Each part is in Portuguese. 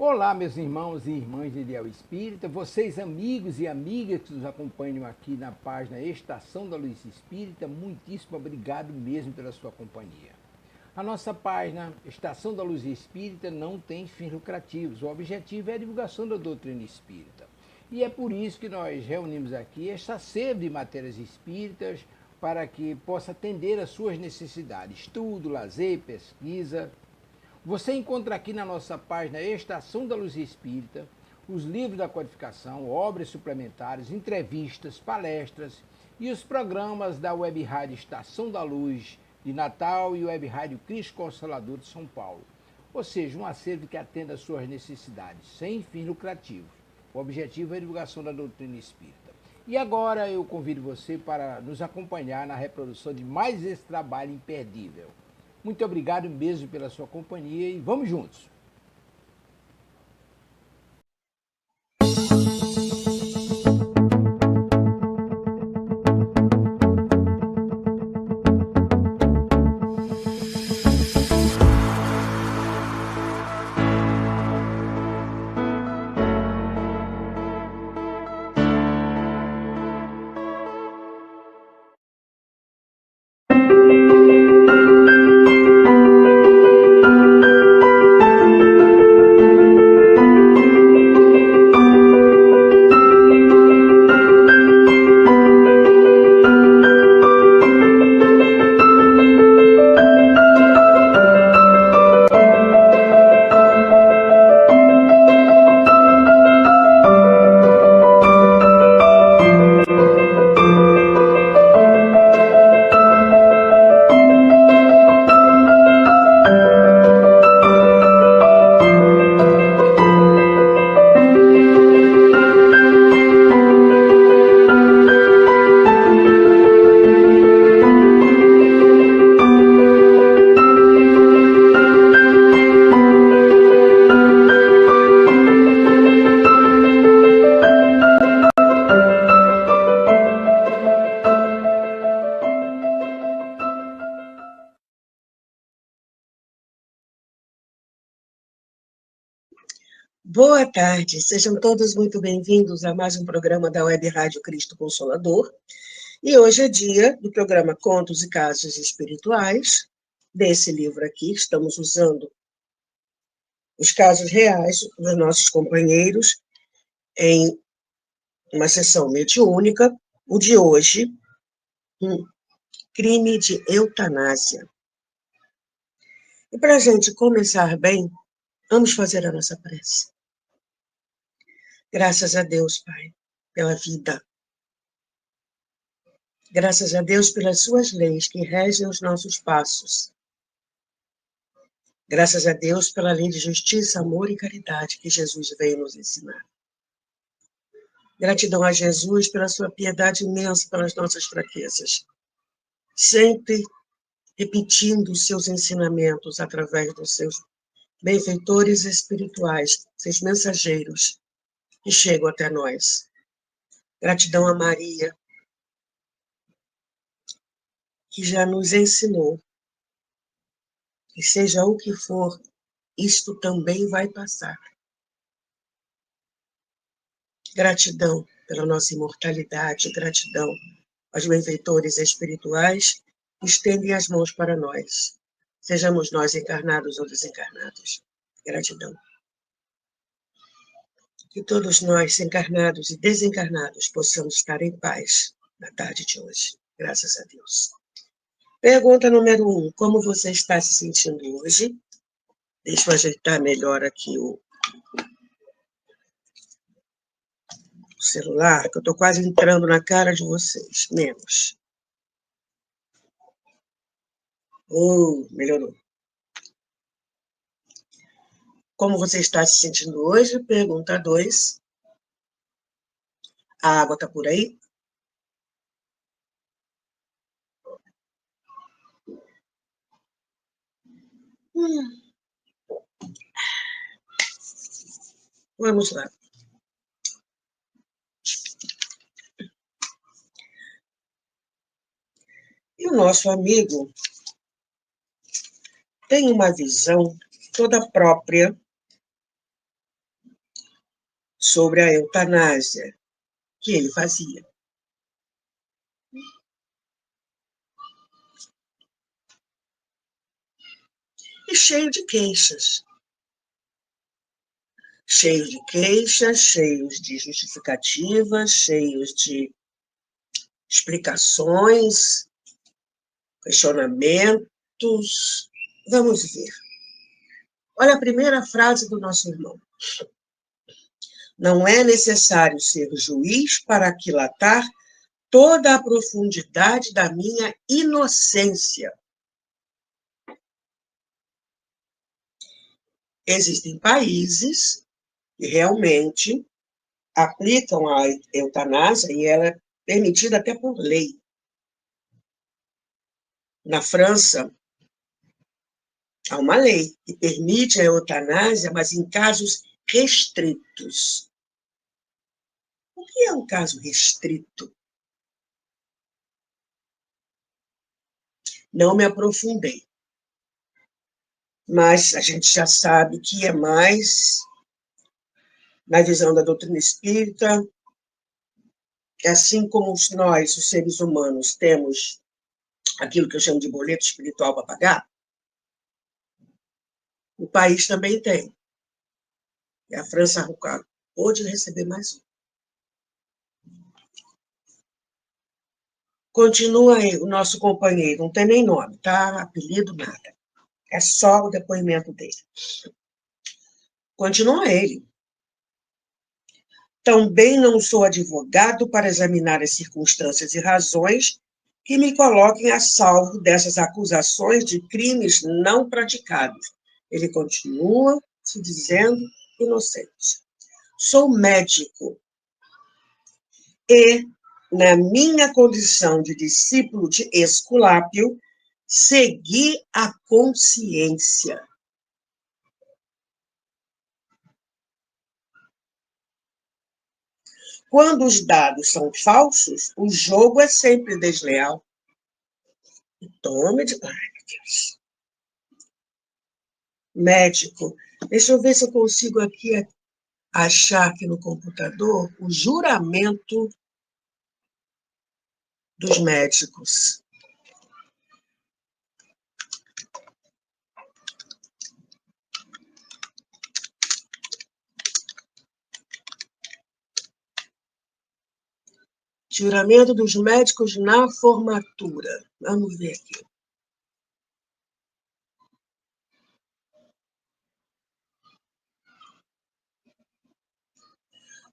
Olá, meus irmãos e irmãs de Ideal Espírita, vocês amigos e amigas que nos acompanham aqui na página Estação da Luz Espírita, muitíssimo obrigado mesmo pela sua companhia. A nossa página Estação da Luz Espírita não tem fins lucrativos, o objetivo é a divulgação da doutrina espírita. E é por isso que nós reunimos aqui esta sede de matérias espíritas para que possa atender às suas necessidades, estudo, lazer, pesquisa. Você encontra aqui na nossa página Estação da Luz Espírita os livros da codificação, obras suplementares, entrevistas, palestras e os programas da Web Rádio Estação da Luz de Natal e Web Rádio Cristo Consolador de São Paulo. Ou seja, um acervo que atenda às suas necessidades, sem fins lucrativos. O objetivo é a divulgação da doutrina espírita. E agora eu convido você para nos acompanhar na reprodução de mais esse trabalho imperdível. Muito obrigado mesmo pela sua companhia e vamos juntos! Boa tarde, sejam todos muito bem-vindos a mais um programa da Web Rádio Cristo Consolador. E hoje é dia do programa Contos e Casos Espirituais. Desse livro aqui, estamos usando os casos reais dos nossos companheiros em uma sessão mediúnica. O de hoje, crime de eutanásia. E para a gente começar bem, vamos fazer a nossa prece. Graças a Deus, Pai, pela vida. Graças a Deus pelas suas leis que regem os nossos passos. Graças a Deus pela lei de justiça, amor e caridade que Jesus veio nos ensinar. Gratidão a Jesus pela sua piedade imensa pelas nossas fraquezas. Sempre repetindo os seus ensinamentos através dos seus benfeitores espirituais, seus mensageiros que chegam até nós. Gratidão a Maria, que já nos ensinou que seja o que for, isto também vai passar. Gratidão pela nossa imortalidade, gratidão aos benfeitores espirituais que estendem as mãos para nós, sejamos nós encarnados ou desencarnados. Gratidão. Que todos nós, encarnados e desencarnados, possamos estar em paz na tarde de hoje. Graças a Deus. Pergunta número 1. Como você está se sentindo hoje? Deixa eu ajeitar melhor aqui o celular, que eu estou quase entrando na cara de vocês. Menos. Melhorou. Como você está se sentindo hoje? Pergunta 2. A água está por aí? Vamos lá. E o nosso amigo tem uma visão toda própria sobre a eutanásia que ele fazia. E cheio de queixas. Cheios de queixas, cheios de justificativas, cheios de explicações, questionamentos. Vamos ver. Olha a primeira frase do nosso irmão. Não é necessário ser juiz para aquilatar toda a profundidade da minha inocência. Existem países que realmente aplicam a eutanásia e ela é permitida até por lei. Na França, há uma lei que permite a eutanásia, mas em casos restritos. O que é um caso restrito? Não me aprofundei. Mas a gente já sabe que é mais, na visão da doutrina espírita, assim como nós, os seres humanos, temos aquilo que eu chamo de boleto espiritual para pagar, o país também tem. E a França acabou de receber mais um. Continua aí o nosso companheiro, não tem nem nome, tá? Apelido, nada. É só o depoimento dele. Continua ele. Também não sou advogado para examinar as circunstâncias e razões que me coloquem a salvo dessas acusações de crimes não praticados. Ele continua se dizendo inocente. Sou médico e, na minha condição de discípulo de Esculápio, segui a consciência. Quando os dados são falsos, o jogo é sempre desleal. Tome de... Ai, meu Deus. Médico. Deixa eu ver se eu consigo aqui achar aqui no computador o juramento dos médicos. Juramento dos médicos na formatura. Vamos ver aqui.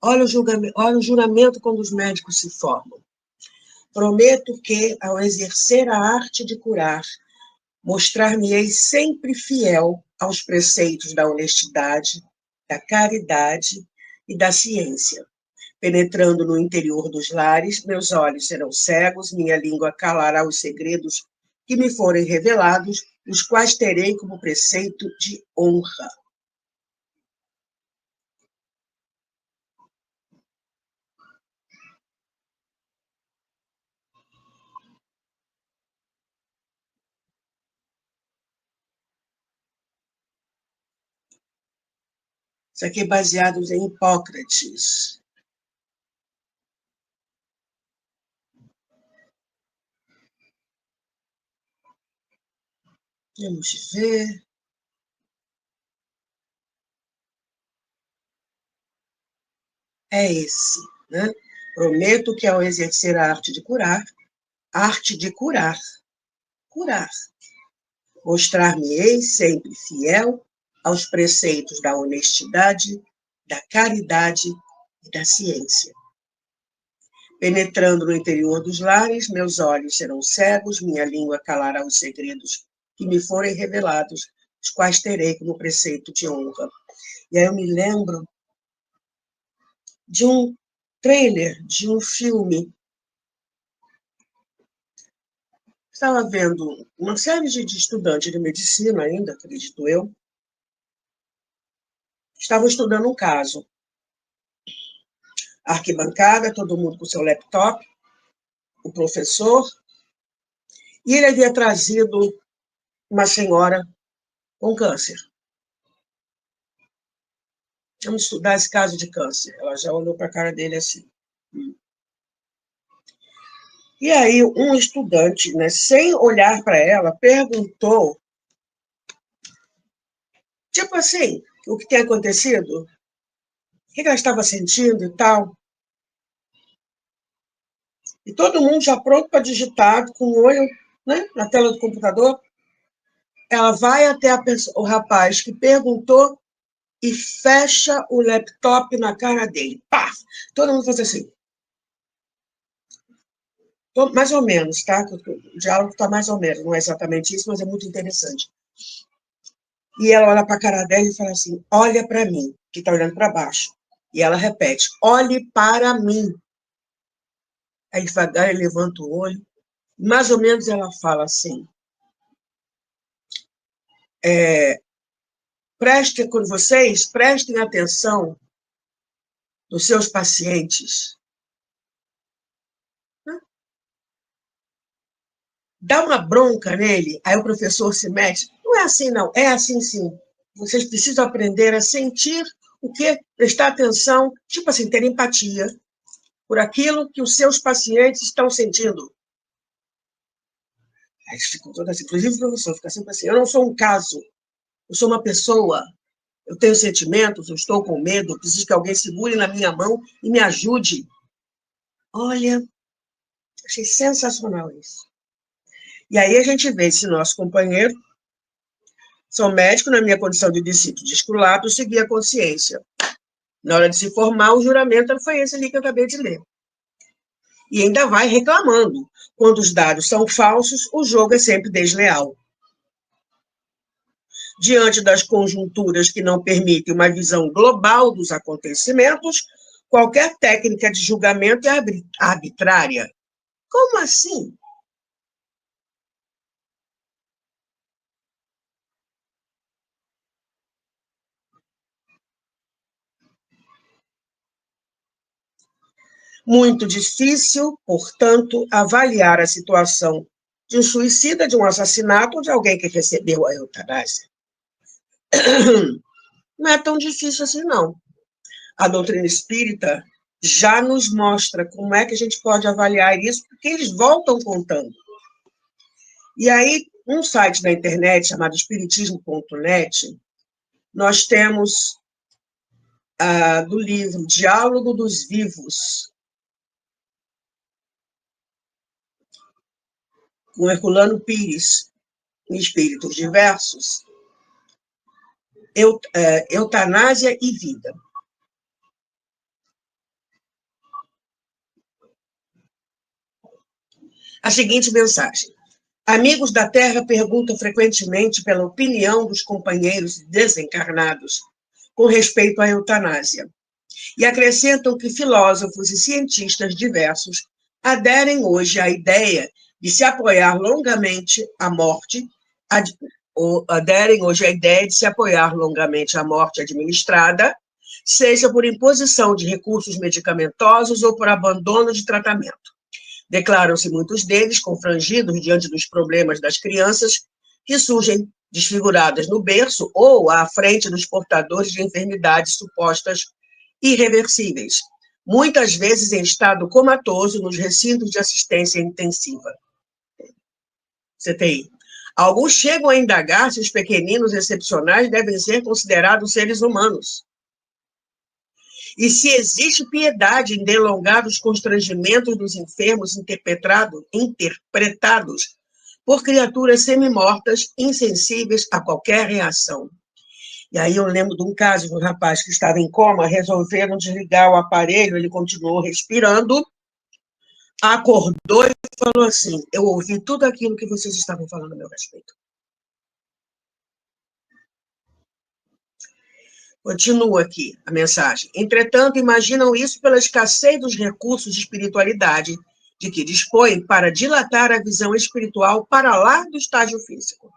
Olha o juramento quando os médicos se formam. Prometo que, ao exercer a arte de curar, mostrar-me-ei sempre fiel aos preceitos da honestidade, da caridade e da ciência. Penetrando no interior dos lares, meus olhos serão cegos, minha língua calará os segredos que me forem revelados, os quais terei como preceito de honra. Isso aqui é baseado em Hipócrates. Vamos ver. É esse, né? Prometo que, ao exercer a arte de curar, mostrar-me-ei sempre fiel aos preceitos da honestidade, da caridade e da ciência. Penetrando no interior dos lares, meus olhos serão cegos, minha língua calará os segredos que me forem revelados, os quais terei como preceito de honra. E aí eu me lembro de um trailer de um filme. Estava vendo uma série de estudantes de medicina ainda, acredito eu, estavam estudando um caso. Arquibancada, todo mundo com seu laptop, o professor, e ele havia trazido uma senhora com câncer. Vamos estudar esse caso de câncer. Ela já olhou para a cara dele assim. E aí, um estudante, né, sem olhar para ela, perguntou, tipo assim, o que tem acontecido? O que ela estava sentindo e tal? E todo mundo já pronto para digitar, com o olho, né, na tela do computador. Ela vai até o rapaz que perguntou e fecha o laptop na cara dele. Pá! Todo mundo faz assim. Mais ou menos, tá? O diálogo está mais ou menos, não é exatamente isso, mas é muito interessante. E ela olha para a cara dela e fala assim, olha para mim, que está olhando para baixo. E ela repete, olhe para mim. Aí devagar ele levanta o olho. Mais ou menos ela fala assim, prestem atenção nos seus pacientes. Dá uma bronca nele, aí o professor se mete. Não é assim, não. É assim, sim. Vocês precisam aprender a sentir o quê? Prestar atenção, tipo assim, ter empatia por aquilo que os seus pacientes estão sentindo. Aí eles ficam todos assim. Inclusive o professor fica sempre assim, eu não sou um caso, eu sou uma pessoa, eu tenho sentimentos, eu estou com medo, eu preciso que alguém segure na minha mão e me ajude. Olha, achei sensacional isso. E aí a gente vê esse nosso companheiro, sou médico, na minha condição de discípulo de Esculapo, segui a consciência. Na hora de se formar, o juramento foi esse ali que eu acabei de ler. E ainda vai reclamando. Quando os dados são falsos, o jogo é sempre desleal. Diante das conjunturas que não permitem uma visão global dos acontecimentos, qualquer técnica de julgamento é arbitrária. Como assim? Muito difícil, portanto, avaliar a situação de um suicida, de um assassinato ou de alguém que recebeu a eutanásia. Não é tão difícil assim, não. A doutrina espírita já nos mostra como é que a gente pode avaliar isso, porque eles voltam contando. E aí, um site da internet chamado espiritismo.net, nós temos do livro Diálogo dos Vivos, com Herculano Pires, em Espíritos Diversos, Eutanásia e Vida. A seguinte mensagem. Amigos da Terra perguntam frequentemente pela opinião dos companheiros desencarnados com respeito à eutanásia e acrescentam que filósofos e cientistas diversos aderem hoje à ideia de se apoiar longamente à morte, administrada, seja por imposição de recursos medicamentosos ou por abandono de tratamento. Declaram-se muitos deles confrangidos diante dos problemas das crianças que surgem desfiguradas no berço ou à frente dos portadores de enfermidades supostas irreversíveis, muitas vezes em estado comatoso nos recintos de assistência intensiva. CTI. Alguns chegam a indagar se os pequeninos excepcionais devem ser considerados seres humanos. E se existe piedade em delongar os constrangimentos dos enfermos interpretados por criaturas semimortas, insensíveis a qualquer reação. E aí eu lembro de um caso de um rapaz que estava em coma, resolveram desligar o aparelho, ele continuou respirando, acordou e falou assim, eu ouvi tudo aquilo que vocês estavam falando a meu respeito. Continua aqui a mensagem. Entretanto, imaginam isso pela escassez dos recursos de espiritualidade de que dispõem para dilatar a visão espiritual para lá do estágio físico.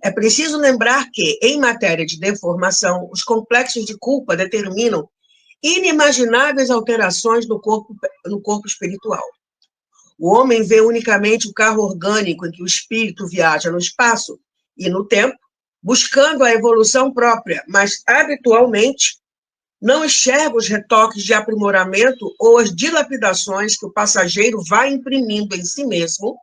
É preciso lembrar que, em matéria de deformação, os complexos de culpa determinam inimagináveis alterações no corpo espiritual. O homem vê unicamente o carro orgânico em que o espírito viaja no espaço e no tempo, buscando a evolução própria, mas, habitualmente, Não enxerga os retoques de aprimoramento ou as dilapidações que o passageiro vai imprimindo em si mesmo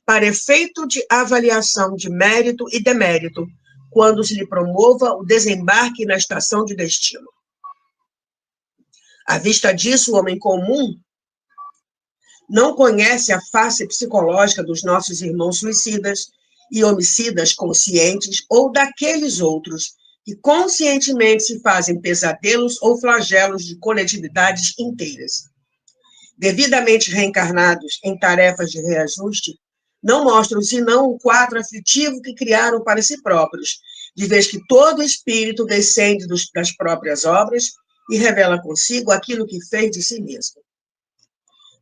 para efeito de avaliação de mérito e demérito, quando se lhe promova o desembarque na estação de destino. À vista disso, o homem comum não conhece a face psicológica dos nossos irmãos suicidas e homicidas conscientes ou daqueles outros que conscientemente se fazem pesadelos ou flagelos de coletividades inteiras. Devidamente reencarnados em tarefas de reajuste, não mostram senão o quadro aflitivo que criaram para si próprios, de vez que todo espírito descende das próprias obras e revela consigo aquilo que fez de si mesmo.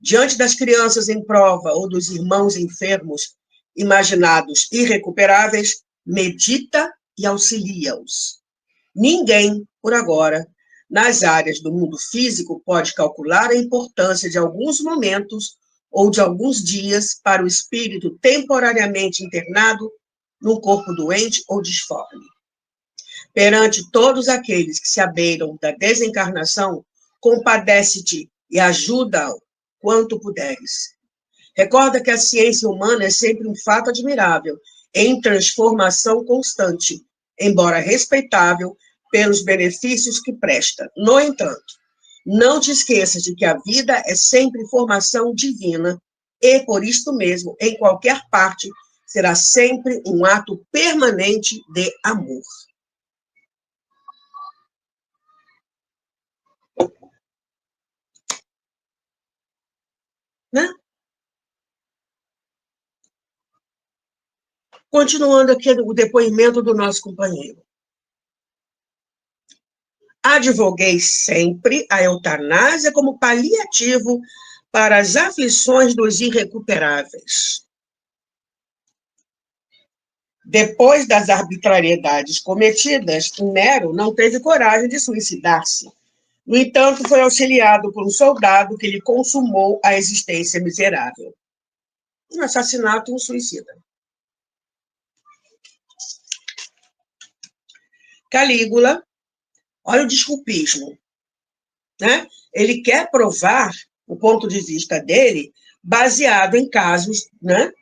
Diante das crianças em prova ou dos irmãos enfermos, imaginados irrecuperáveis, medita e auxilia-os. Ninguém, por agora, nas áreas do mundo físico, pode calcular a importância de alguns momentos ou de alguns dias para o espírito temporariamente internado num corpo doente ou disforme. Perante todos aqueles que se abeiram da desencarnação, compadece-te e ajuda-o quanto puderes. Recorda que a ciência humana é sempre um fato admirável, em transformação constante, embora respeitável pelos benefícios que presta. No entanto, não te esqueças de que a vida é sempre formação divina e, por isto mesmo, em qualquer parte, será sempre um ato permanente de amor. Né? Continuando aqui o depoimento do nosso companheiro. Advoguei sempre a eutanásia como paliativo para as aflições dos irrecuperáveis. Depois das arbitrariedades cometidas, Nero não teve coragem de suicidar-se. No entanto, foi auxiliado por um soldado que lhe consumou a existência miserável. Um assassinato e um suicida. Calígula, olha o desculpismo, né? Ele quer provar o ponto de vista dele baseado em casos, né?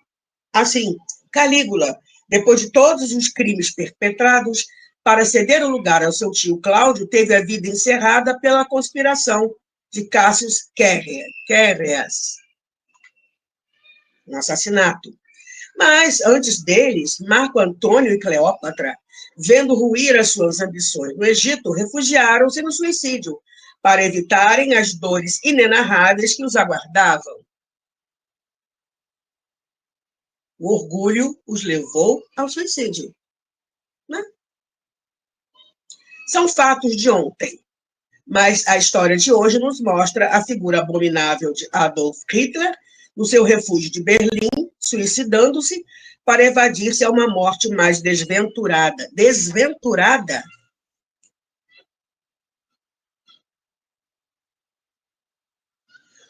Assim, Calígula, depois de todos os crimes perpetrados, para ceder o lugar ao seu tio Cláudio, teve a vida encerrada pela conspiração de Cassius Querrias, um assassinato. Mas, antes deles, Marco Antônio e Cleópatra, vendo ruir as suas ambições no Egito, refugiaram-se no suicídio, para evitarem as dores inenarráveis que os aguardavam. O orgulho os levou ao suicídio. Né? São fatos de ontem, mas a história de hoje nos mostra a figura abominável de Adolf Hitler, no seu refúgio de Berlim, suicidando-se para evadir-se a uma morte mais desventurada. Desventurada?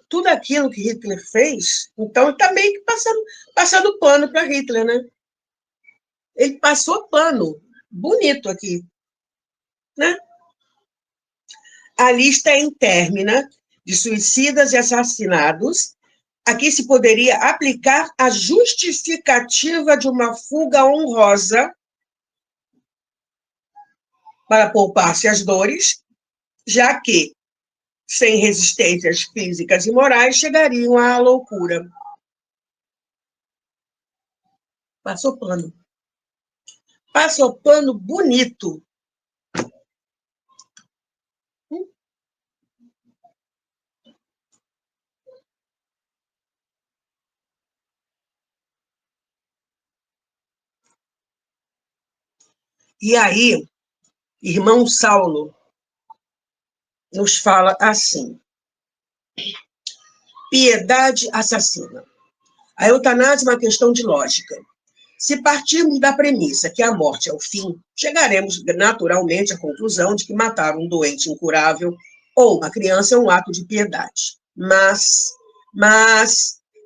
Tudo aquilo que Hitler fez, então ele está meio que passando pano para Hitler, né? Ele passou pano, bonito aqui, né? A lista é intermina de suicidas e assassinados. Aqui se poderia aplicar a justificativa de uma fuga honrosa para poupar-se as dores, já que, sem resistências físicas e morais, chegariam à loucura. Passou pano. Passou pano bonito. E aí, irmão Saulo nos fala assim: piedade assassina. A eutanásia é uma questão de lógica. Se partirmos da premissa que a morte é o fim, chegaremos naturalmente à conclusão de que matar um doente incurável ou uma criança é um ato de piedade. Mas,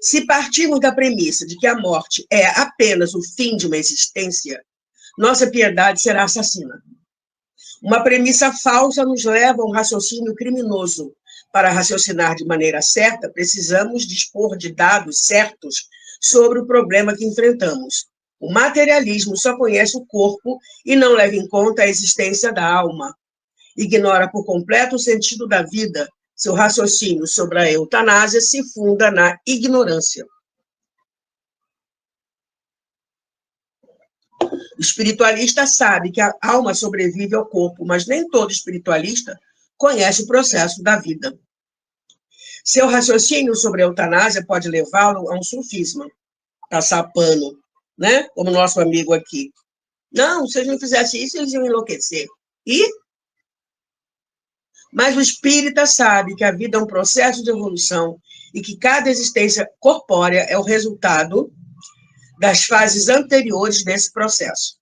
se partirmos da premissa de que a morte é apenas o fim de uma existência, nossa piedade será assassina. Uma premissa falsa nos leva a um raciocínio criminoso. Para raciocinar de maneira certa, precisamos dispor de dados certos sobre o problema que enfrentamos. O materialismo só conhece o corpo e não leva em conta a existência da alma. Ignora por completo o sentido da vida. Seu raciocínio sobre a eutanásia se funda na ignorância. O espiritualista sabe que a alma sobrevive ao corpo, mas nem todo espiritualista conhece o processo da vida. Seu raciocínio sobre a eutanásia pode levá-lo a um sufisma, passar pano, né? Como nosso amigo aqui. Não, se eles não fizessem isso, eles iam enlouquecer. Mas o espírita sabe que a vida é um processo de evolução e que cada existência corpórea é o resultado das fases anteriores desse processo.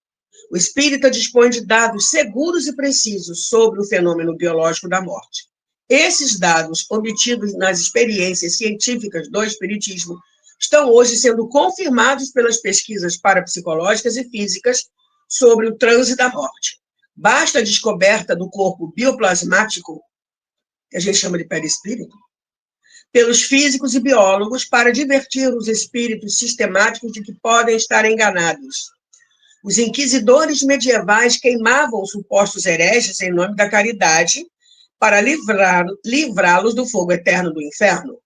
O espírita dispõe de dados seguros e precisos sobre o fenômeno biológico da morte. Esses dados, obtidos nas experiências científicas do espiritismo, estão hoje sendo confirmados pelas pesquisas parapsicológicas e físicas sobre o transe da morte. Basta a descoberta do corpo bioplasmático, que a gente chama de perispírito, pelos físicos e biólogos para divertir os espíritos sistemáticos de que podem estar enganados. Os inquisidores medievais queimavam supostos hereges em nome da caridade para livrá-los do fogo eterno do inferno.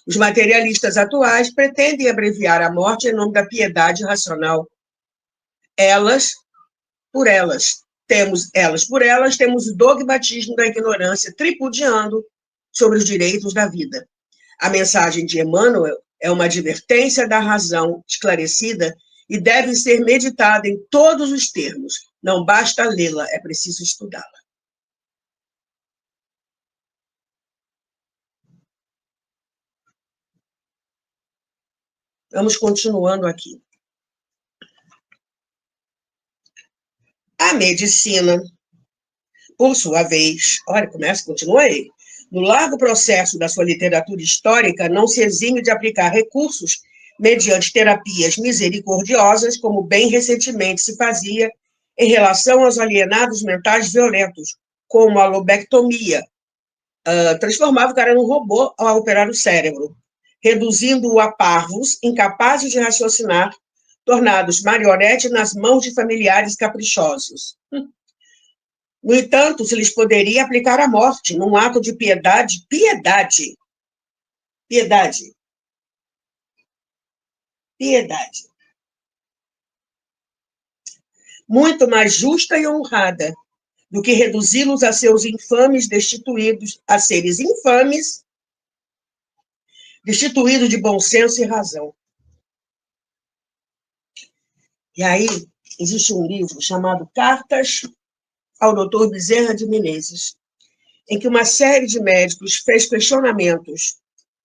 Os materialistas atuais pretendem abreviar a morte em nome da piedade racional. Elas por elas, temos o dogmatismo da ignorância tripudiando sobre os direitos da vida. A mensagem de Emmanuel é uma advertência da razão esclarecida e deve ser meditada em todos os termos. Não basta lê-la, é preciso estudá-la. Vamos continuando aqui. A medicina, por sua vez, olha, continua aí. No largo processo da sua literatura histórica, não se exime de aplicar recursos mediante terapias misericordiosas, como bem recentemente se fazia em relação aos alienados mentais violentos, como a lobectomia. Transformava o cara num robô ao operar o cérebro, reduzindo-o a parvos, incapazes de raciocinar, tornados marionete nas mãos de familiares caprichosos. No entanto, se lhes poderia aplicar a morte, num ato de piedade, muito mais justa e honrada do que reduzi-los a seres infames, destituídos de bom senso e razão. E aí, existe um livro chamado Cartas ao Dr. Bezerra de Menezes, em que uma série de médicos fez questionamentos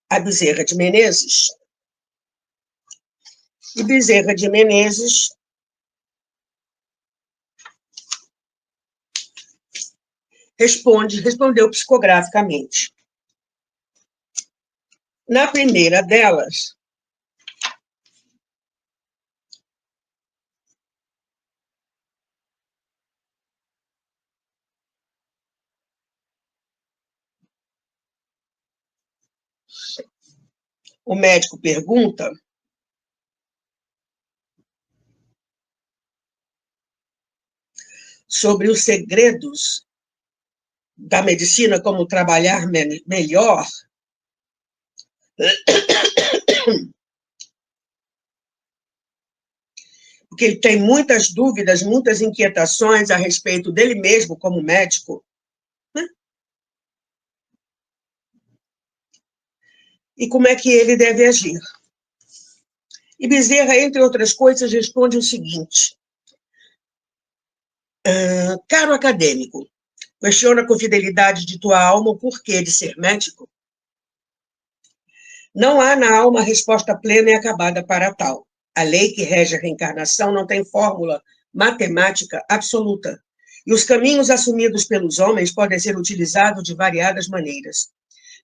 a Bezerra de Menezes, e Bezerra de Menezes respondeu psicograficamente. Na primeira delas, o médico pergunta sobre os segredos da medicina, como trabalhar melhor, porque ele tem muitas dúvidas, muitas inquietações a respeito dele mesmo como médico, né? E como é que ele deve agir. E Bezerra, entre outras coisas, responde o seguinte: caro acadêmico, questiona com fidelidade de tua alma o porquê de ser médico? Não há na alma resposta plena e acabada para tal. A lei que rege a reencarnação não tem fórmula matemática absoluta, e os caminhos assumidos pelos homens podem ser utilizados de variadas maneiras.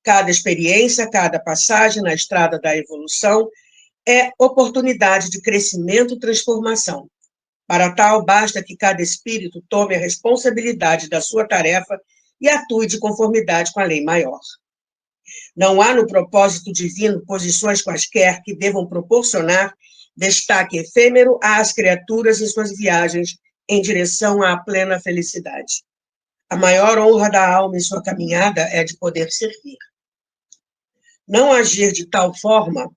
Cada experiência, cada passagem na estrada da evolução é oportunidade de crescimento e transformação. Para tal, basta que cada espírito tome a responsabilidade da sua tarefa e atue de conformidade com a lei maior. Não há no propósito divino posições quaisquer que devam proporcionar destaque efêmero às criaturas em suas viagens em direção à plena felicidade. A maior honra da alma em sua caminhada é de poder servir. Não agir de tal forma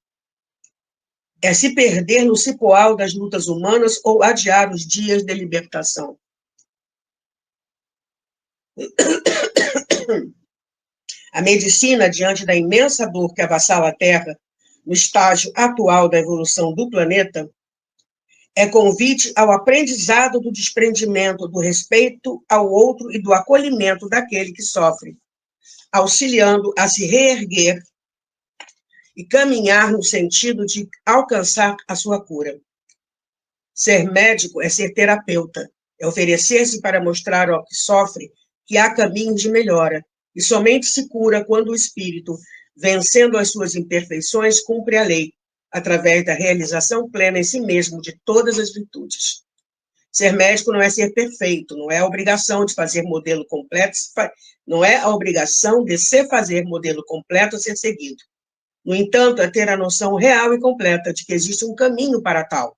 é se perder no cipoal das lutas humanas ou adiar os dias de libertação. A medicina, diante da imensa dor que avassala a Terra, no estágio atual da evolução do planeta, é convite ao aprendizado do desprendimento, do respeito ao outro e do acolhimento daquele que sofre, auxiliando a se reerguer e caminhar no sentido de alcançar a sua cura. Ser médico é ser terapeuta, é oferecer-se para mostrar ao que sofre que há caminhos de melhora, e somente se cura quando o espírito, vencendo as suas imperfeições, cumpre a lei, através da realização plena em si mesmo de todas as virtudes. Ser médico não é ser perfeito, não é a obrigação de fazer modelo completo, não é a obrigação de se fazer modelo completo a ser seguido. No entanto, é ter a noção real e completa de que existe um caminho para tal,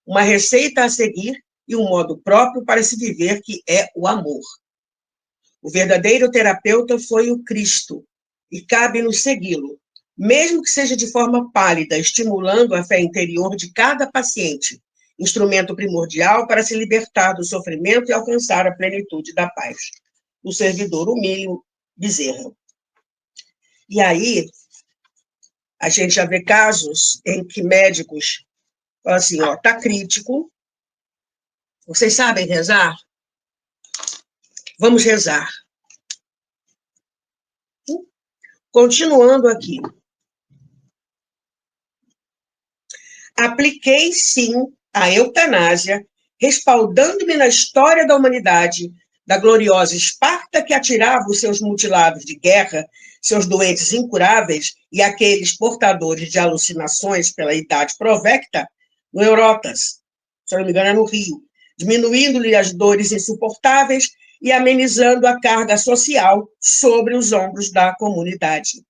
uma receita a seguir e um modo próprio para se viver, que é o amor. O verdadeiro terapeuta foi o Cristo, e cabe-nos segui-lo, mesmo que seja de forma pálida, estimulando a fé interior de cada paciente, instrumento primordial para se libertar do sofrimento e alcançar a plenitude da paz. O servidor Humílio Bezerra. E aí, a gente já vê casos em que médicos falam assim, ó, tá crítico, vocês sabem rezar? Vamos rezar. Continuando aqui. Apliquei, sim, a eutanásia, respaldando-me na história da humanidade, da gloriosa Esparta que atirava os seus mutilados de guerra, seus doentes incuráveis e aqueles portadores de alucinações pela idade provecta, no Eurotas, se não me engano é no Rio, diminuindo-lhe as dores insuportáveis e amenizando a carga social sobre os ombros da comunidade.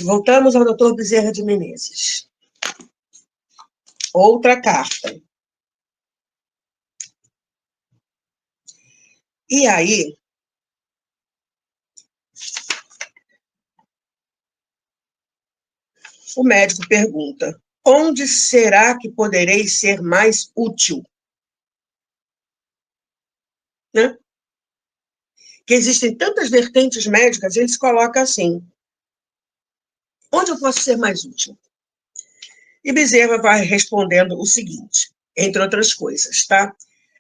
Voltamos ao Dr. Bezerra de Menezes. Outra carta. E aí, o médico pergunta, onde será que poderei ser mais útil? Né? Que existem tantas vertentes médicas, ele se coloca assim, onde eu posso ser mais útil? E Bezerra vai respondendo o seguinte, entre outras coisas, tá?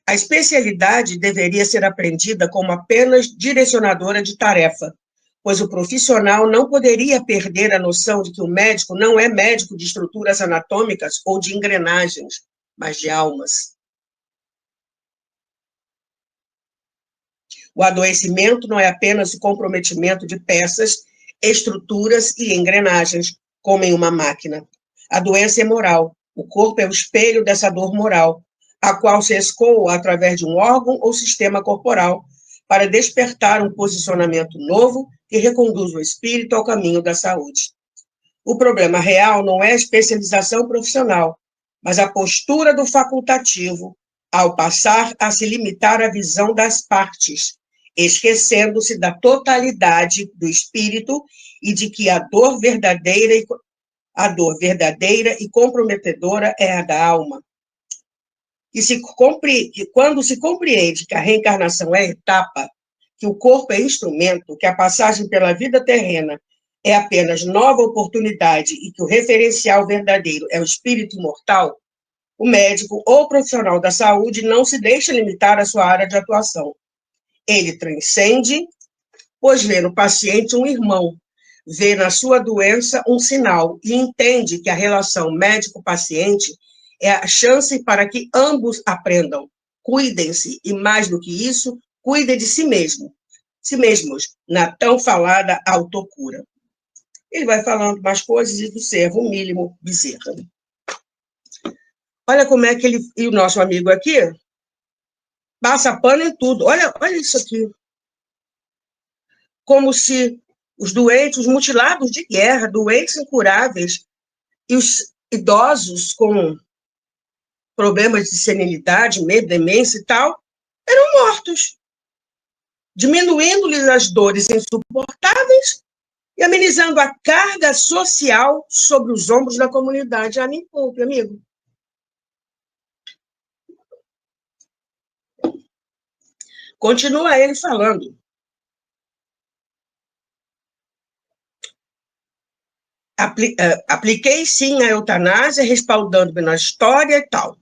A especialidade deveria ser aprendida como apenas direcionadora de tarefa, pois o profissional não poderia perder a noção de que o médico não é médico de estruturas anatômicas ou de engrenagens, mas de almas. O adoecimento não é apenas o comprometimento de peças, estruturas e engrenagens, como em uma máquina. A doença é moral. O corpo é o espelho dessa dor moral, a qual se escoa através de um órgão ou sistema corporal, para despertar um posicionamento novo que reconduz o espírito ao caminho da saúde. O problema real não é a especialização profissional, mas a postura do facultativo, ao passar a se limitar à visão das partes, esquecendo-se da totalidade do espírito e de que a dor verdadeira e comprometedora é a da alma. Quando se compreende que a reencarnação é etapa, que o corpo é instrumento, que a passagem pela vida terrena é apenas nova oportunidade e que o referencial verdadeiro é o espírito imortal, o médico ou profissional da saúde não se deixa limitar à sua área de atuação. Ele transcende, pois vê no paciente um irmão, vê na sua doença um sinal e entende que a relação médico-paciente é a chance para que ambos aprendam, cuidem-se e, mais do que isso, cuidem de si mesmo, si mesmos, na tão falada autocura. Ele vai falando mais coisas e do servo Mílimo Bezerra. Olha como é que ele, e o nosso amigo aqui, passa pano em tudo. Olha isso aqui. Como se os doentes, os mutilados de guerra, doentes incuráveis, e os idosos com problemas de senilidade, medo, demência e tal, eram mortos, diminuindo-lhes as dores insuportáveis e amenizando a carga social sobre os ombros da comunidade. Ah, me poupe, amigo. Continua ele falando. Apliquei, sim, a eutanásia, respaldando-me na história e tal.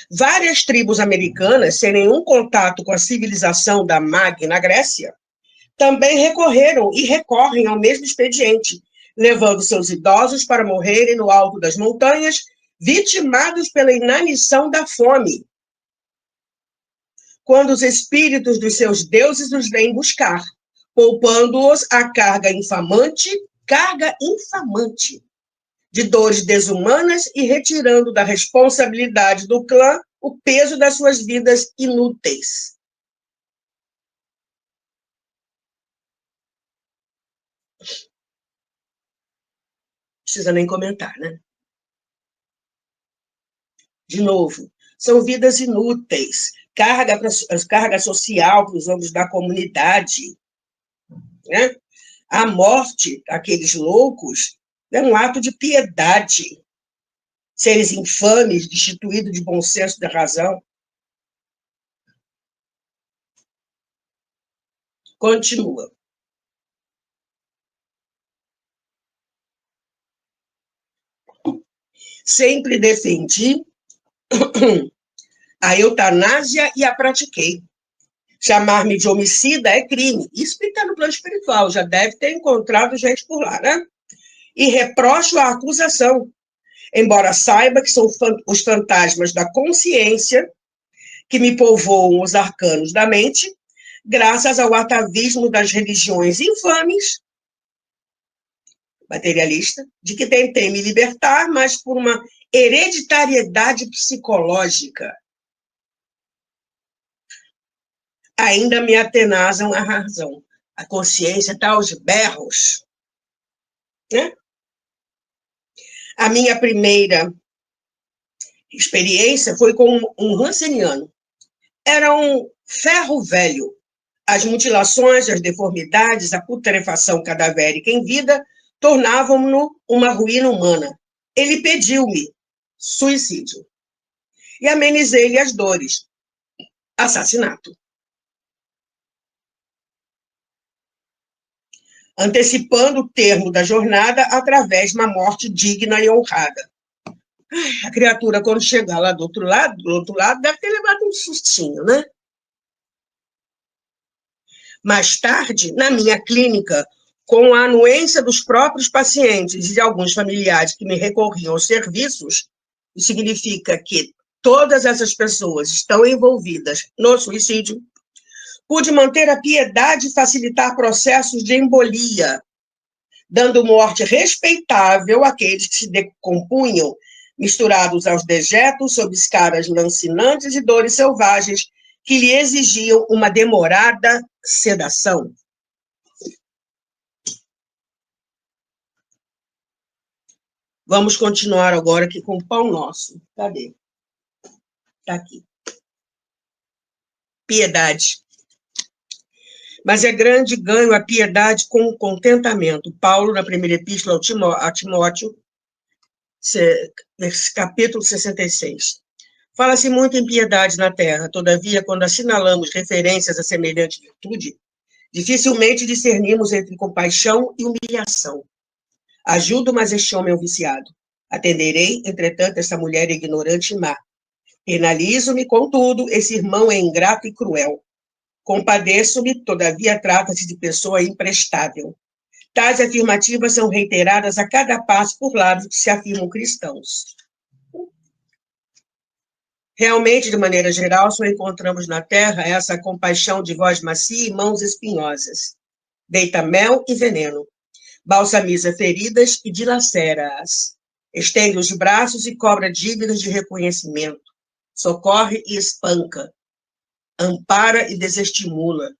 Várias tribos americanas, sem nenhum contato com a civilização da Magna Grécia, também recorreram e recorrem ao mesmo expediente, levando seus idosos para morrerem no alto das montanhas, vitimados pela inanição da fome. Quando os espíritos dos seus deuses os vêm buscar, poupando-os a carga infamante de dores desumanas e retirando da responsabilidade do clã o peso das suas vidas inúteis. Não precisa nem comentar, né? De novo, são vidas inúteis, carga social para os ombros da comunidade, né? A morte daqueles loucos é um ato de piedade. Seres infames, destituídos de bom senso da razão. Continua. Sempre defendi a eutanásia e a pratiquei. Chamar-me de homicida é crime. Isso que está no plano espiritual, já deve ter encontrado gente por lá, né? E reprocho a acusação, embora saiba que são os fantasmas da consciência que me povoam os arcanos da mente, graças ao atavismo das religiões infames, materialista, de que tentei me libertar, mas por uma hereditariedade psicológica. Ainda me atenazam a razão. A consciência está aos berros. Né? A minha primeira experiência foi com um ranceniano. Era um ferro velho. As mutilações, as deformidades, a putrefação cadavérica em vida tornavam-no uma ruína humana. Ele pediu-me suicídio. E amenizei-lhe as dores. Assassinato. Antecipando o termo da jornada através de uma morte digna e honrada. A criatura, quando chegar lá do outro lado, deve ter levado um sustinho, né? Mais tarde, na minha clínica, com a anuência dos próprios pacientes e de alguns familiares que me recorriam aos serviços, isso significa que todas essas pessoas estão envolvidas no suicídio, pude manter a piedade e facilitar processos de embolia, dando morte respeitável àqueles que se decompunham, misturados aos dejetos sob escaras lancinantes e dores selvagens que lhe exigiam uma demorada sedação. Vamos continuar agora aqui com o Pão Nosso. Cadê? Está aqui. Piedade. Mas é grande ganho a piedade com o contentamento. Paulo, na primeira epístola a Timóteo, capítulo 66. Fala-se muito em piedade na terra, todavia, quando assinalamos referências a semelhante virtude, dificilmente discernimos entre compaixão e humilhação. Ajudo, mas este homem é um viciado. Atenderei, entretanto, essa mulher ignorante e má. Penalizo-me, contudo, esse irmão é ingrato e cruel. Compadeço-me, todavia trata-se de pessoa imprestável. Tais afirmativas são reiteradas a cada passo por lados que se afirmam cristãos. Realmente, de maneira geral, só encontramos na terra essa compaixão de voz macia e mãos espinhosas. Deita mel e veneno, balsamiza feridas e dilacera-as. Estende os braços e cobra dívidas de reconhecimento. Socorre e espanca. Ampara e desestimula.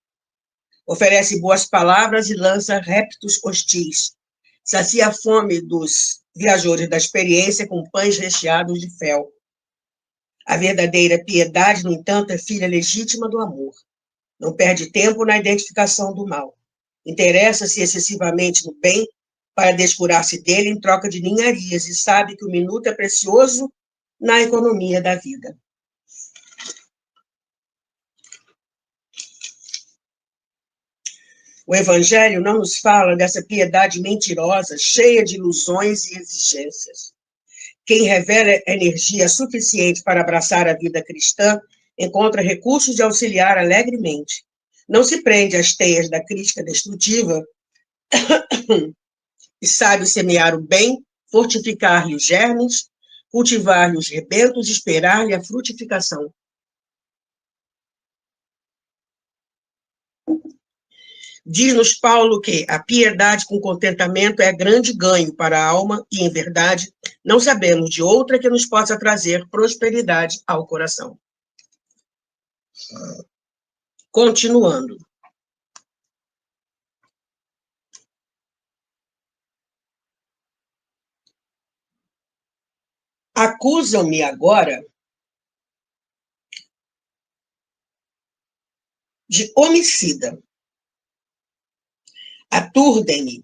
Oferece boas palavras e lança reptos hostis. Sacia a fome dos viajores da experiência com pães recheados de fel. A verdadeira piedade, no entanto, é filha legítima do amor. Não perde tempo na identificação do mal. Interessa-se excessivamente no bem para descurar-se dele em troca de ninharias e sabe que o minuto é precioso na economia da vida. O Evangelho não nos fala dessa piedade mentirosa, cheia de ilusões e exigências. Quem revela energia suficiente para abraçar a vida cristã encontra recursos de auxiliar alegremente. Não se prende às teias da crítica destrutiva e sabe semear o bem, fortificar-lhe os germes, cultivar-lhe os rebentos e esperar-lhe a frutificação. Diz-nos Paulo que a piedade com contentamento é grande ganho para a alma e, em verdade, não sabemos de outra que nos possa trazer prosperidade ao coração. Continuando. Acusam-me agora de homicida. Aturdem-me.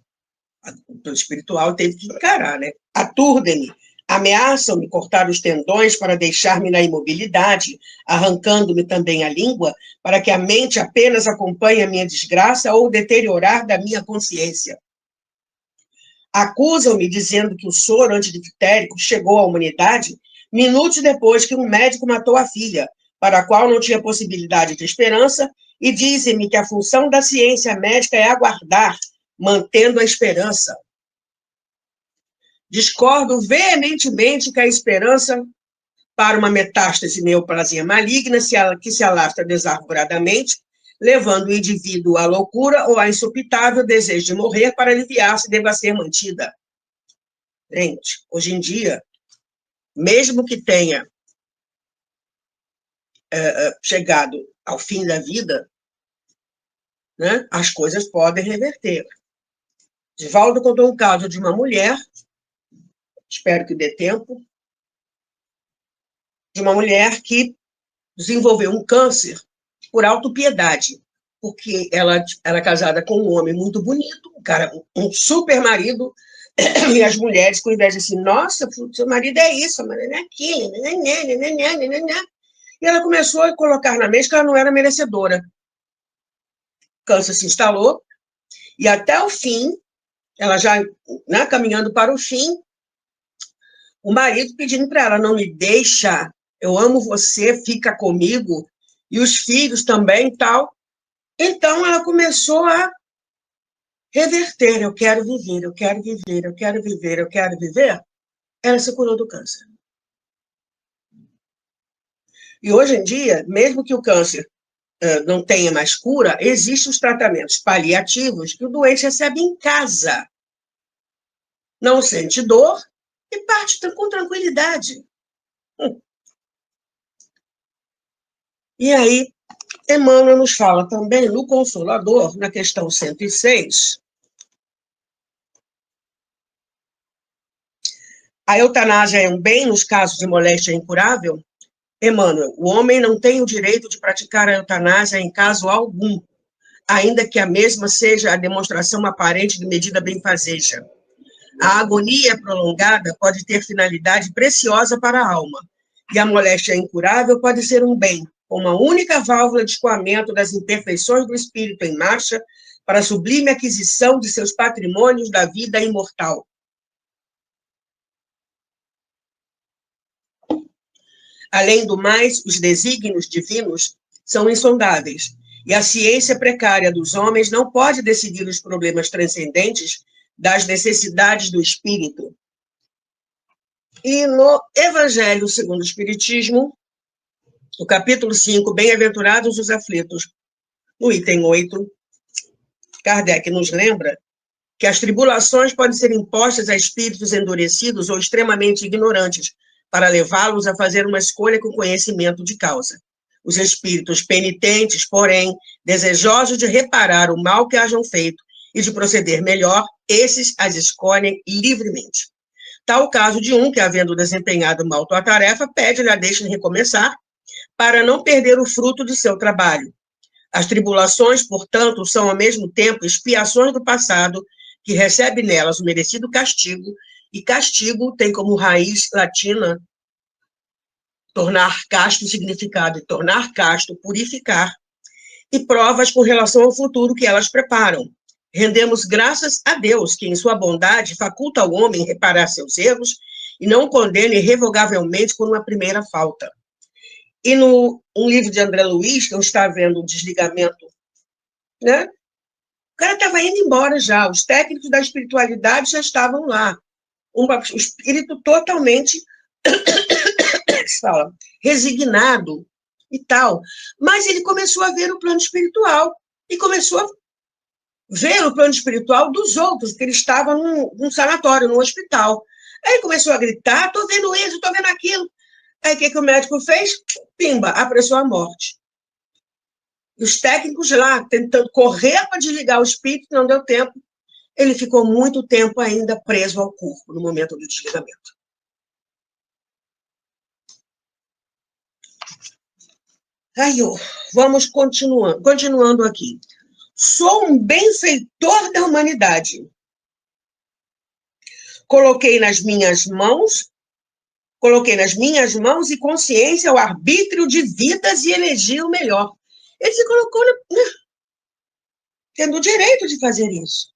O espiritual teve que encarar, né? Aturdem-me. Ameaçam-me cortar os tendões para deixar-me na imobilidade, arrancando-me também a língua, para que a mente apenas acompanhe a minha desgraça ou o deteriorar da minha consciência. Acusam-me dizendo que o soro antidifterico chegou à humanidade minutos depois que um médico matou a filha, para a qual não tinha possibilidade de esperança, e dizem-me que a função da ciência médica é aguardar, mantendo a esperança. Discordo veementemente que a esperança para uma metástase neoplasia maligna que se alastra desarvoradamente, levando o indivíduo à loucura ou à insupitável desejo de morrer para aliviar-se deva ser mantida. Gente, hoje em dia, mesmo que tenha chegado ao fim da vida, né, as coisas podem reverter. Divaldo contou um caso de uma mulher, espero que dê tempo, de uma mulher que desenvolveu um câncer por autopiedade, porque ela era casada com um homem muito bonito, um cara, um super marido, e as mulheres com inveja assim, nossa, seu marido é isso, seu marido é aquilo, e ela começou a colocar na mente que ela não era merecedora. O câncer se instalou, e até o fim, ela já, né, caminhando para o fim, o marido pedindo para ela, não me deixa, eu amo você, fica comigo, e os filhos também e tal. Então, ela começou a reverter, eu quero viver, eu quero viver, eu quero viver, eu quero viver. Ela se curou do câncer. E hoje em dia, mesmo que o câncer não tenha mais cura, existem os tratamentos paliativos que o doente recebe em casa. Não sente dor e parte com tranquilidade. E aí, Emmanuel nos fala também no Consolador, na questão 106, a eutanásia é um bem nos casos de moléstia incurável? Emmanuel, o homem não tem o direito de praticar a eutanásia em caso algum, ainda que a mesma seja a demonstração aparente de medida benfazeja. A agonia prolongada pode ter finalidade preciosa para a alma, e a moléstia incurável pode ser um bem, uma única válvula de escoamento das imperfeições do espírito em marcha para a sublime aquisição de seus patrimônios da vida imortal. Além do mais, os desígnios divinos são insondáveis, e a ciência precária dos homens não pode decidir os problemas transcendentes das necessidades do espírito. E no Evangelho segundo o Espiritismo, No capítulo 5, Bem-aventurados os aflitos, no item 8, Kardec nos lembra que as tribulações podem ser impostas a espíritos endurecidos ou extremamente ignorantes, para levá-los a fazer uma escolha com conhecimento de causa. Os espíritos penitentes, porém, desejosos de reparar o mal que hajam feito e de proceder melhor, esses as escolhem livremente. Tal o caso de um que, havendo desempenhado mal tua tarefa, pede-lhe a deixa de recomeçar, para não perder o fruto de seu trabalho. As tribulações, portanto, são ao mesmo tempo expiações do passado, que recebe nelas o merecido castigo, e castigo tem como raiz latina tornar casto significado, e tornar casto, purificar, e provas com relação ao futuro que elas preparam. Rendemos graças a Deus, que em sua bondade faculta ao homem reparar seus erros e não o condena irrevogavelmente por uma primeira falta. E no um livro de André Luiz, que eu estava vendo o desligamento, né? O cara estava indo embora já, os técnicos da espiritualidade já estavam lá. Um espírito totalmente fala, resignado e tal. Mas ele começou a ver o plano espiritual e começou a ver o plano espiritual dos outros, porque ele estava num sanatório, num hospital. Aí ele começou a gritar, estou vendo isso, estou vendo aquilo. Aí o que o médico fez? Pimba, apressou a morte. E os técnicos lá, tentando correr para desligar o espírito, não deu tempo. Ele ficou muito tempo ainda preso ao corpo, no momento do desligamento. Aí, vamos continuando aqui. Sou um benfeitor da humanidade. Coloquei nas minhas mãos e consciência o arbítrio de vidas e elegi o melhor. Ele se colocou tendo o direito de fazer isso.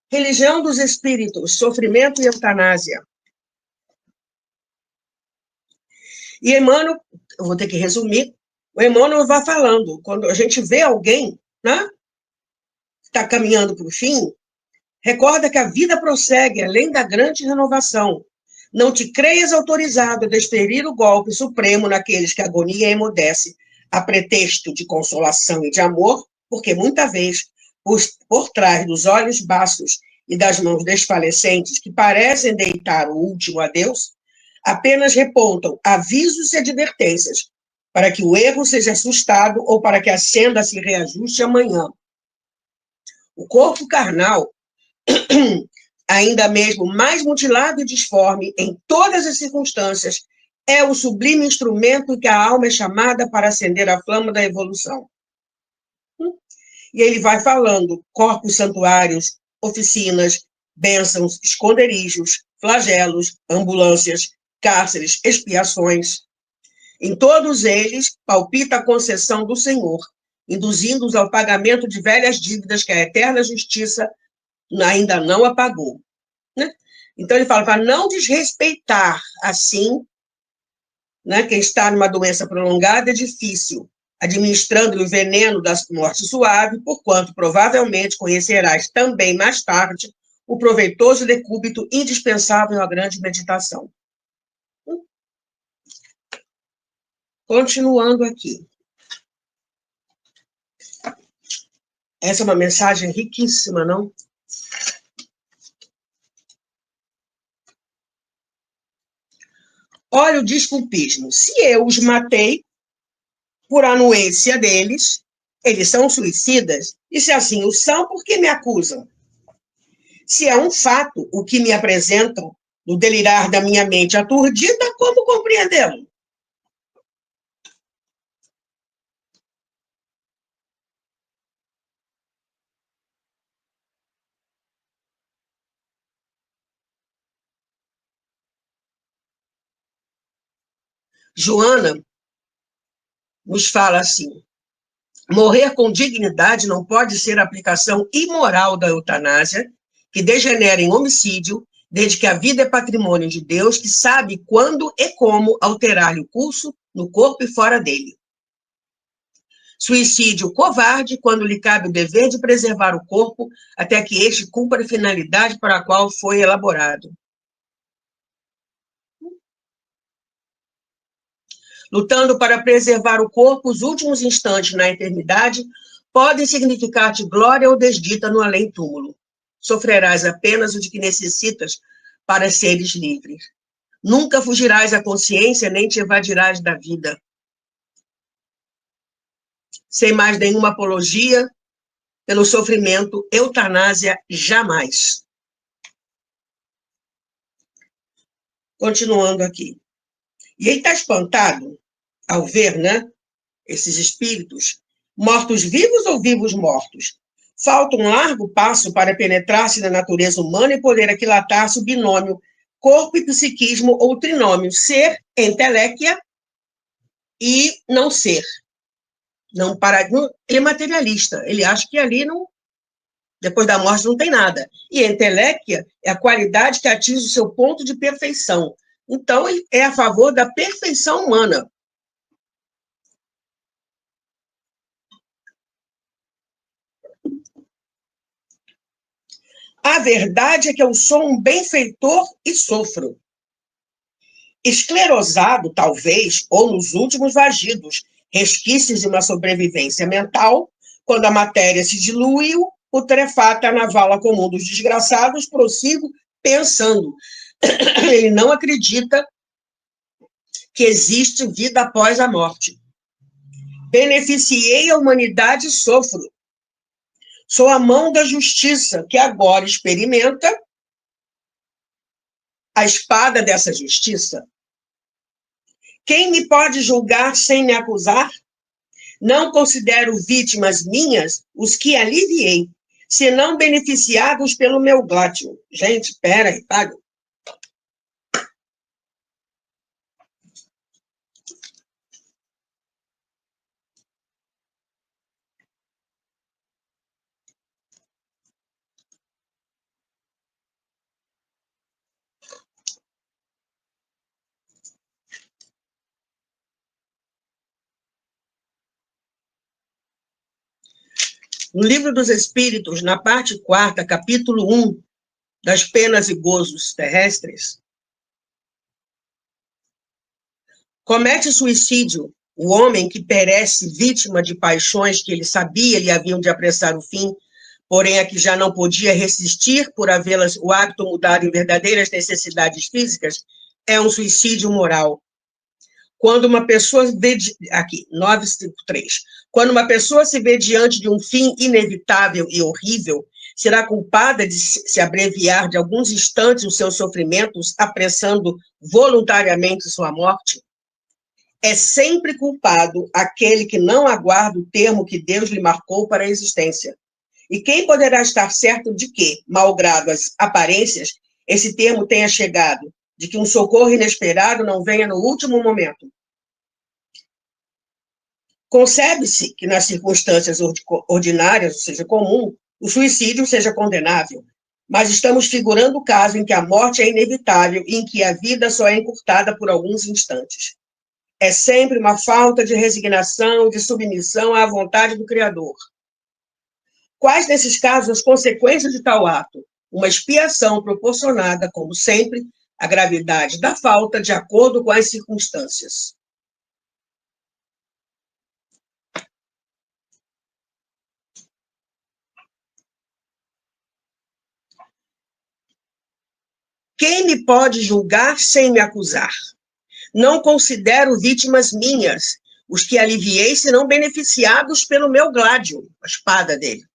Religião dos espíritos, sofrimento e eutanásia. E Emmanuel, eu vou ter que resumir, o Emmanuel vai falando, quando a gente vê alguém, né, está caminhando para o fim, recorda que a vida prossegue além da grande renovação. Não te creias autorizado a desferir o golpe supremo naqueles que a agonia emudece, a pretexto de consolação e de amor, porque muita vez, por trás dos olhos baços e das mãos desfalecentes que parecem deitar o último adeus, apenas repontam avisos e advertências, para que o erro seja assustado ou para que a senda se reajuste amanhã. O corpo carnal, ainda mesmo mais mutilado e disforme em todas as circunstâncias, é o sublime instrumento que a alma é chamada para acender a flama da evolução. E ele vai falando corpos santuários, oficinas, bênçãos, esconderijos, flagelos, ambulâncias, cárceres, expiações. Em todos eles, palpita a concessão do Senhor, induzindo-os ao pagamento de velhas dívidas que a eterna justiça ainda não apagou. Né? Então, ele fala para não desrespeitar, assim, né, quem está numa doença prolongada é difícil, administrando-lhe o veneno da morte suave, porquanto provavelmente conhecerás também mais tarde o proveitoso decúbito indispensável à grande meditação. Continuando aqui. Essa é uma mensagem riquíssima, não? Olha o desculpismo. Se eu os matei por anuência deles, eles são suicidas, e se assim o são, por que me acusam? Se é um fato o que me apresentam no delirar da minha mente aturdida, como compreendê-lo? Joana nos fala assim: morrer com dignidade não pode ser a aplicação imoral da eutanásia, que degenera em homicídio, desde que a vida é patrimônio de Deus, que sabe quando e como alterar-lhe o curso no corpo e fora dele. Suicídio covarde, quando lhe cabe o dever de preservar o corpo até que este cumpra a finalidade para a qual foi elaborado. lutando para preservar o corpo, os últimos instantes na eternidade podem significar-te glória ou desdita no além-túmulo. Sofrerás apenas o de que necessitas para seres livres. Nunca fugirás à consciência, nem te evadirás da vida. Sem mais nenhuma apologia pelo sofrimento, eutanásia jamais. Continuando aqui. E ele está espantado ao ver, né, esses espíritos, mortos-vivos ou vivos-mortos. Falta um largo passo para penetrar-se na natureza humana e poder aquilatar-se o binômio corpo e psiquismo ou trinômio ser, enteléquia e não ser. Não para, não, ele é materialista, ele acha que ali não, depois da morte não tem nada. E enteléquia é a qualidade que atinge o seu ponto de perfeição. Então, ele é a favor da perfeição humana. A verdade é que eu sou um benfeitor e sofro. Esclerosado, talvez, ou nos últimos vagidos, resquícios de uma sobrevivência mental, quando a matéria se diluiu, putrefata na vala comum dos desgraçados, prossigo pensando. Ele não acredita que existe vida após a morte. Beneficiei a humanidade e sofro. Sou a mão da justiça que agora experimenta a espada dessa justiça. Quem me pode julgar sem me acusar? Não considero vítimas minhas os que aliviei, senão beneficiados pelo meu gládio. Gente, peraí, paga. No Livro dos Espíritos, na parte 4ª, capítulo 1, das penas e gozos terrestres, comete suicídio o homem que perece vítima de paixões que ele sabia lhe haviam de apressar o fim, porém a que já não podia resistir por havê-las o hábito mudado em verdadeiras necessidades físicas, é um suicídio moral. Quando uma pessoa vê, aqui, 953, quando uma pessoa se vê diante de um fim inevitável e horrível, será culpada de se abreviar de alguns instantes os seus sofrimentos, apressando voluntariamente sua morte? É sempre culpado aquele que não aguarda o termo que Deus lhe marcou para a existência. E quem poderá estar certo de que, malgrado as aparências, esse termo tenha chegado, de que um socorro inesperado não venha no último momento? Concebe-se que, nas circunstâncias ordinárias, ou seja, comum, o suicídio seja condenável, mas estamos figurando o caso em que a morte é inevitável e em que a vida só é encurtada por alguns instantes. É sempre uma falta de resignação, de submissão à vontade do Criador. Quais desses casos as consequências de tal ato? Uma expiação proporcionada, como sempre, à gravidade da falta, de acordo com as circunstâncias. Quem me pode julgar sem me acusar? Não considero vítimas minhas os que aliviei, senão beneficiados pelo meu gládio, a espada dele.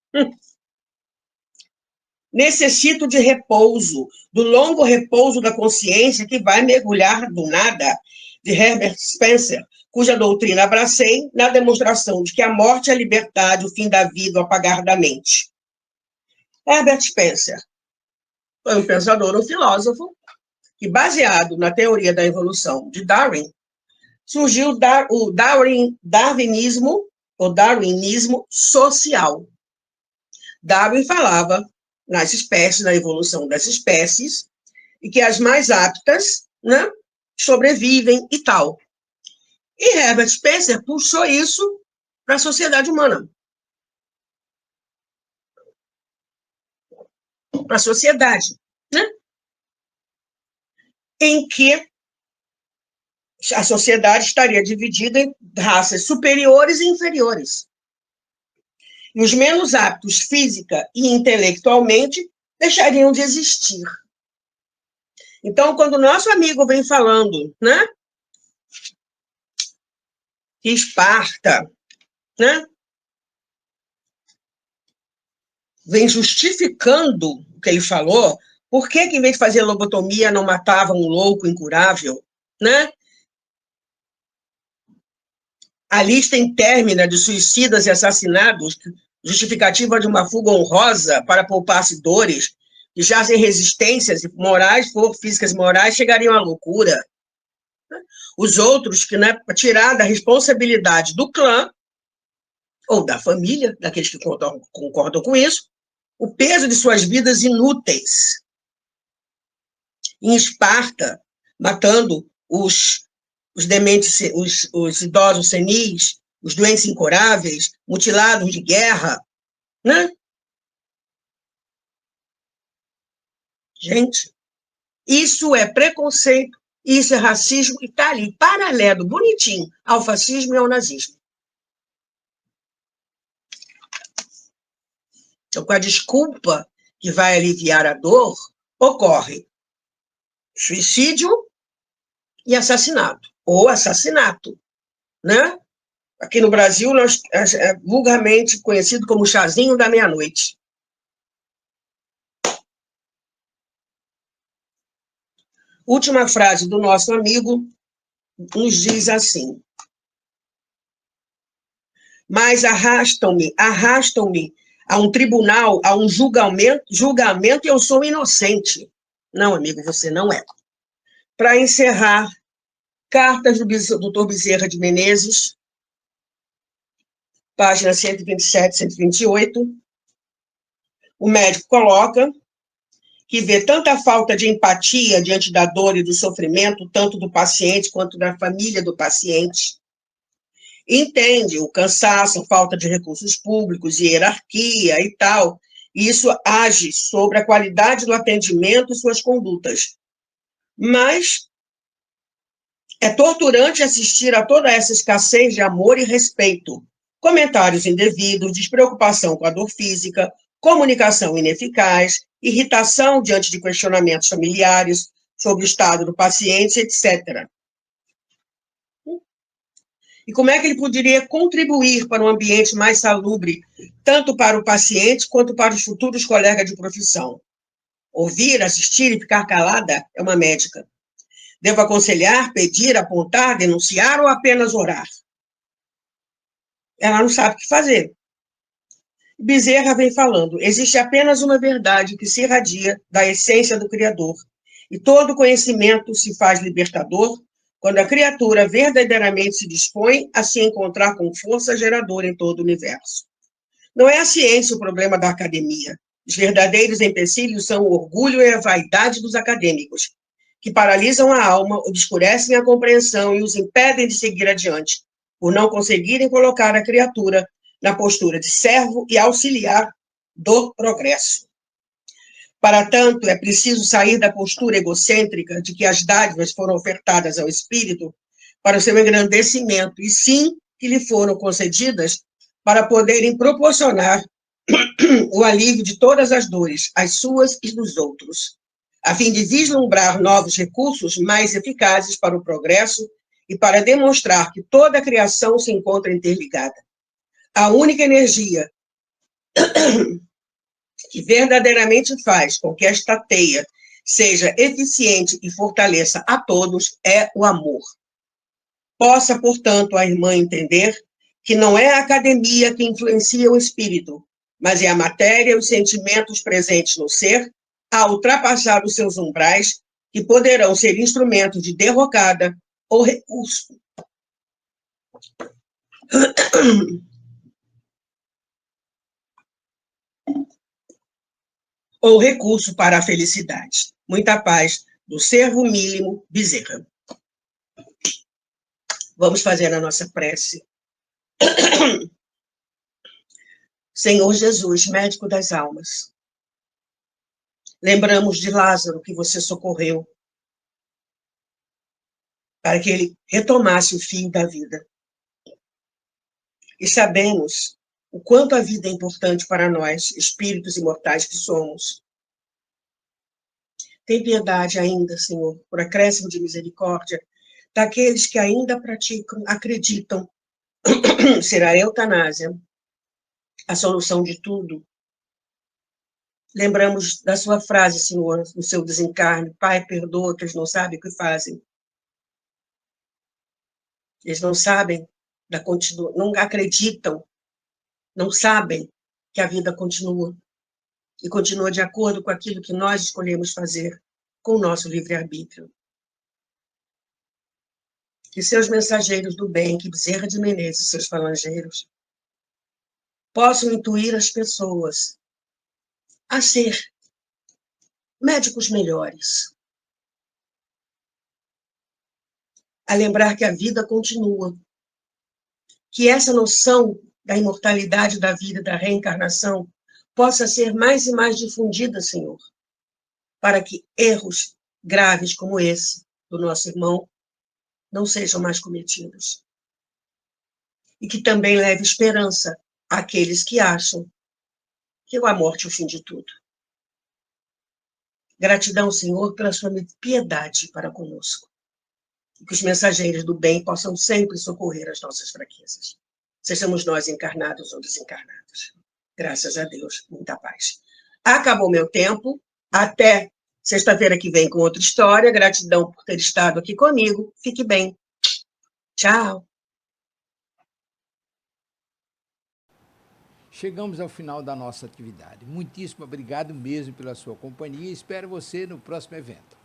Necessito de repouso, do longo repouso da consciência que vai mergulhar do nada, de Herbert Spencer, cuja doutrina abracei na demonstração de que a morte é a liberdade, o fim da vida, o apagar da mente. Herbert Spencer foi um pensador, um filósofo, que, baseado na teoria da evolução de Darwin, surgiu o darwinismo, o darwinismo social. Darwin falava nas espécies, na evolução das espécies, e que as mais aptas, né, sobrevivem e tal. E Herbert Spencer puxou isso para a sociedade humana. Para a sociedade, né? Em que a sociedade estaria dividida em raças superiores e inferiores. E os menos aptos física e intelectualmente deixariam de existir. Então, quando o nosso amigo vem falando, né, que Esparta, né, vem justificando o que ele falou, por que em vez de fazer lobotomia não matava um louco incurável, né? A lista intermina de suicidas e assassinados, justificativa de uma fuga honrosa para poupar-se dores, que já sem resistências morais, físicas e morais, chegariam à loucura. Os outros, que, né, tirar da responsabilidade do clã, ou da família, daqueles que concordam com isso, o peso de suas vidas inúteis. Em Esparta, matando os dementes, os idosos senis, os doentes incuráveis, mutilados de guerra, né? Gente, isso é preconceito, isso é racismo, e está ali, paralelo, bonitinho, ao fascismo e ao nazismo. Então, com a desculpa que vai aliviar a dor, ocorre suicídio e assassinato, ou assassinato, né? Aqui no Brasil, nós, é vulgarmente conhecido como chazinho da meia-noite. Última frase do nosso amigo nos diz assim: mas arrastam-me a um tribunal, a um julgamento e eu sou inocente. Não, amigo, você não é. Para encerrar, cartas do Dr. Bezerra de Menezes, página 127, 128, o médico coloca que vê tanta falta de empatia diante da dor e do sofrimento, tanto do paciente quanto da família do paciente. Entende o cansaço, a falta de recursos públicos, hierarquia e tal. E isso age sobre a qualidade do atendimento e suas condutas. Mas é torturante assistir a toda essa escassez de amor e respeito. Comentários indevidos, despreocupação com a dor física, comunicação ineficaz, irritação diante de questionamentos familiares sobre o estado do paciente, etc. E como é que ele poderia contribuir para um ambiente mais salubre, tanto para o paciente quanto para os futuros colegas de profissão? Ouvir, assistir e ficar calada é uma médica. Devo aconselhar, pedir, apontar, denunciar ou apenas orar? Ela não sabe o que fazer. Bezerra vem falando, existe apenas uma verdade que se irradia da essência do Criador, e todo conhecimento se faz libertador quando a criatura verdadeiramente se dispõe a se encontrar com força geradora em todo o universo. Não é a ciência o problema da academia. Os verdadeiros empecilhos são o orgulho e a vaidade dos acadêmicos, que paralisam a alma, obscurecem a compreensão e os impedem de seguir adiante, por não conseguirem colocar a criatura na postura de servo e auxiliar do progresso. Para tanto, é preciso sair da postura egocêntrica de que as dádivas foram ofertadas ao espírito para o seu engrandecimento, e sim que lhe foram concedidas para poderem proporcionar o alívio de todas as dores, as suas e dos outros, a fim de vislumbrar novos recursos mais eficazes para o progresso e para demonstrar que toda a criação se encontra interligada. A única energia que verdadeiramente faz com que esta teia seja eficiente e fortaleça a todos é o amor. Possa, portanto, a irmã entender que não é a academia que influencia o espírito, mas é a matéria e os sentimentos presentes no ser, a ultrapassar os seus umbrais, que poderão ser instrumentos de derrocada ou recurso. Ou recurso para a felicidade. Muita paz, do servo mínimo Bezerra. Vamos fazer a nossa prece. Senhor Jesus, médico das almas, lembramos de Lázaro, que você socorreu. para que ele retomasse o fio da vida. E sabemos o quanto a vida é importante para nós, espíritos imortais que somos. Tem piedade ainda, Senhor, por acréscimo de misericórdia, daqueles que ainda praticam, acreditam ser a eutanásia a solução de tudo. Lembramos da sua frase, Senhor, no seu desencarne: Pai, perdoa, que eles não sabem o que fazem. Eles não sabem, não acreditam, não sabem que a vida continua. E continua de acordo com aquilo que nós escolhemos fazer com o nosso livre-arbítrio. Que seus mensageiros do bem, que Bezerra de Menezes, seus falangeiros, possam intuir as pessoas a ser médicos melhores, a lembrar que a vida continua, que essa noção da imortalidade da vida, da reencarnação, possa ser mais e mais difundida, Senhor, para que erros graves como esse do nosso irmão não sejam mais cometidos. E que também leve esperança àqueles que acham que a morte é o fim de tudo. Gratidão, Senhor, pela sua piedade para conosco. E que os mensageiros do bem possam sempre socorrer as nossas fraquezas. Sejamos nós encarnados ou desencarnados. Graças a Deus, muita paz. Acabou meu tempo. Até sexta-feira que vem com outra história. Gratidão por ter estado aqui comigo. Fique bem. Tchau. Chegamos ao final da nossa atividade. Muitíssimo obrigado mesmo pela sua companhia e espero você no próximo evento.